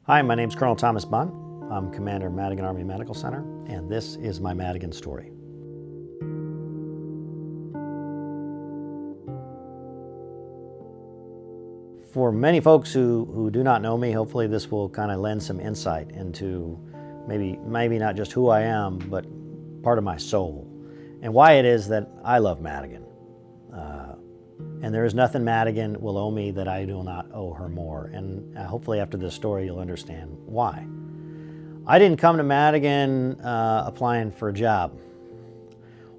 Hi, my name is Colonel Thomas Bundt. I'm Commander of Madigan Army Medical Center, and this is my Madigan Story. For many folks who do not know me, hopefully this will kind of lend some insight into maybe not just who I am, but part of my soul, and why it is that I love Madigan. And there is nothing Madigan will owe me that I do not owe her more. And hopefully after this story, you'll understand why. I didn't come to Madigan applying for a job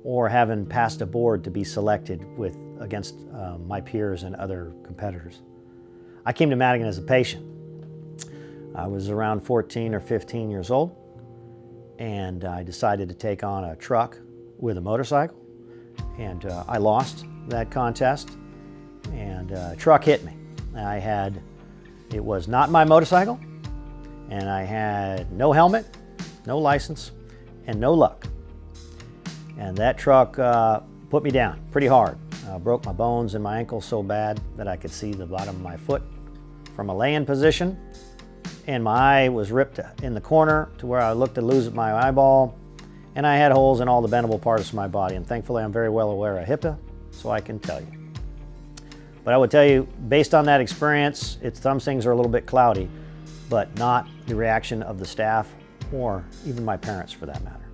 or having passed a board to be selected against my peers and other competitors. I came to Madigan as a patient. I was around 14 or 15 years old, and I decided to take on a truck with a motorcycle, and I lost that contest. And a truck hit me. It was not my motorcycle, and I had no helmet, no license, and no luck. And that truck put me down pretty hard. Broke my bones in my ankle so bad that I could see the bottom of my foot from a laying position. And my eye was ripped in the corner to where I looked to lose my eyeball. And I had holes in all the bendable parts of my body. And thankfully, I'm very well aware of HIPAA, so I can tell you. But I would tell you, based on that experience, some things are a little bit cloudy, but not the reaction of the staff or even my parents for that matter.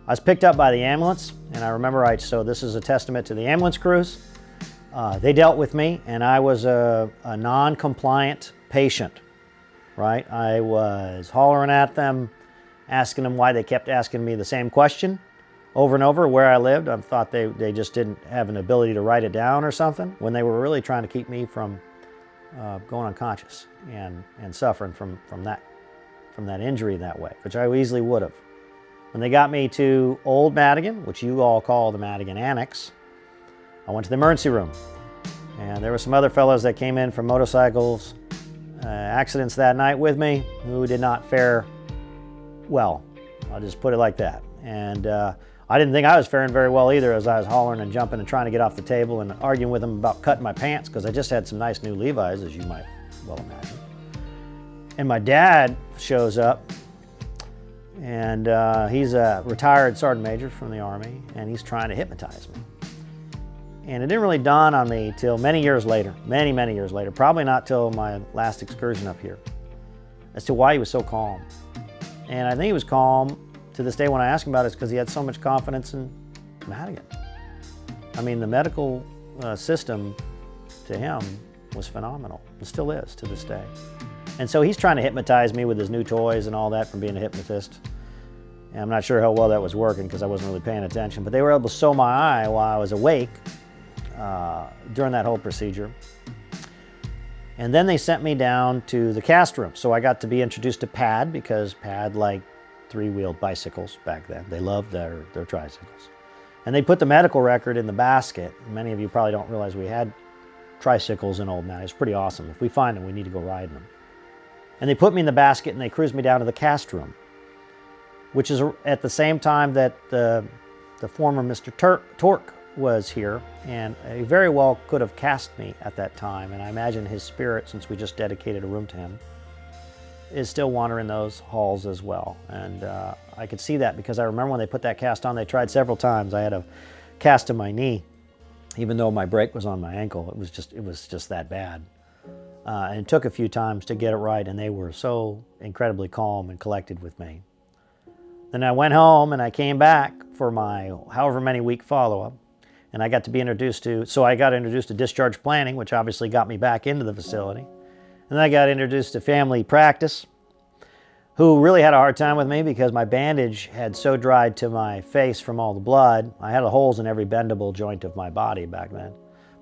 I was picked up by the ambulance, and I remember, so this is a testament to the ambulance crews. They dealt with me, and I was a non-compliant patient, right? I was hollering at them, asking them why they kept asking me the same question over and over, where I lived. I thought they just didn't have an ability to write it down or something, when they were really trying to keep me from going unconscious and suffering from that injury that way, which I easily would have. When they got me to Old Madigan, which you all call the Madigan Annex, I went to the emergency room. And there were some other fellows that came in from motorcycles accidents that night with me who did not fare well. I'll just put it like that. And I didn't think I was faring very well either, as I was hollering and jumping and trying to get off the table and arguing with them about cutting my pants, because I just had some nice new Levi's, as you might well imagine. And my dad shows up, and he's a retired sergeant major from the Army, and he's trying to hypnotize me. And it didn't really dawn on me till many years later, many years later, probably not till my last excursion up here, as to why he was so calm. And I think he was calm to this day when I ask him about it, is because he had so much confidence in Madigan. I mean, the medical system to him was phenomenal. It still is to this day. And so he's trying to hypnotize me with his new toys and all that from being a hypnotist. And I'm not sure how well that was working because I wasn't really paying attention, but they were able to sew my eye while I was awake during that whole procedure. And then they sent me down to the cast room. So I got to be introduced to Pad, because Pad liked three-wheeled bicycles back then. They loved their tricycles. And they put the medical record in the basket. Many of you probably don't realize we had tricycles in Old Madigan. It's pretty awesome. If we find them, we need to go ride them. And they put me in the basket and they cruised me down to the cast room, which is at the same time that the former Mr. Torque was here, and he very well could have cast me at that time. And I imagine his spirit, since we just dedicated a room to him, is still wandering those halls as well. And I could see that, because I remember when they put that cast on, they tried several times. I had a cast in my knee, even though my break was on my ankle. It was just that bad. And it took a few times to get it right, and they were so incredibly calm and collected with me. Then I went home and I came back for my however many week follow-up, and I got to be introduced to discharge planning, which obviously got me back into the facility. And then I got introduced to family practice, who really had a hard time with me because my bandage had so dried to my face from all the blood. I had holes in every bendable joint of my body back then.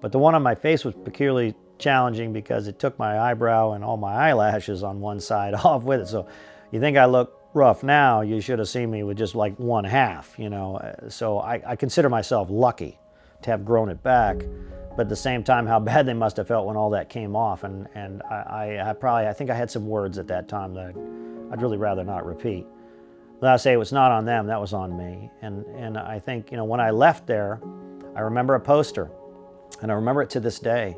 But the one on my face was peculiarly challenging because it took my eyebrow and all my eyelashes on one side off with it. So you think I look rough now, you should have seen me with just like one half, you know. So I consider myself lucky to have grown it back. But at the same time, how bad they must have felt when all that came off. And I think I had some words at that time that I'd really rather not repeat. But I say it was not on them, that was on me. And I think, you know, when I left there, I remember a poster, and I remember it to this day.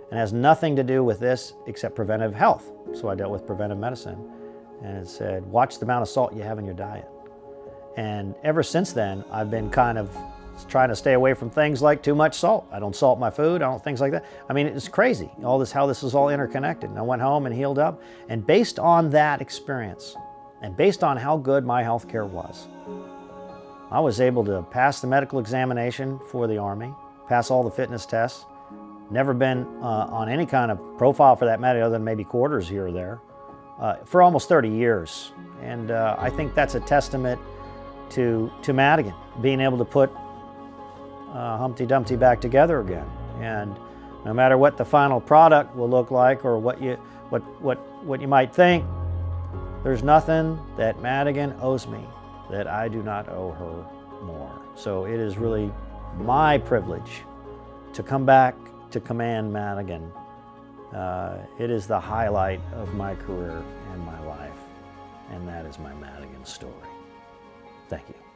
And it has nothing to do with this except preventive health. so I dealt with preventive medicine. And it said, watch the amount of salt you have in your diet. And ever since then, I've been kind of trying to stay away from things like too much salt. I don't salt my food, I don't things like that. I mean, it's crazy, how this is all interconnected. And I went home and healed up. And based on that experience, and based on how good my health care was, I was able to pass the medical examination for the Army, pass all the fitness tests, never been on any kind of profile for that matter other than maybe quarters here or there, for almost 30 years. And I think that's a testament to Madigan, being able to put Humpty Dumpty back together again. And no matter what the final product will look like or what you might think, there's nothing that Madigan owes me that I do not owe her more. So it is really my privilege to come back to command Madigan. It is the highlight of my career and my life, and that is my Madigan story. Thank you.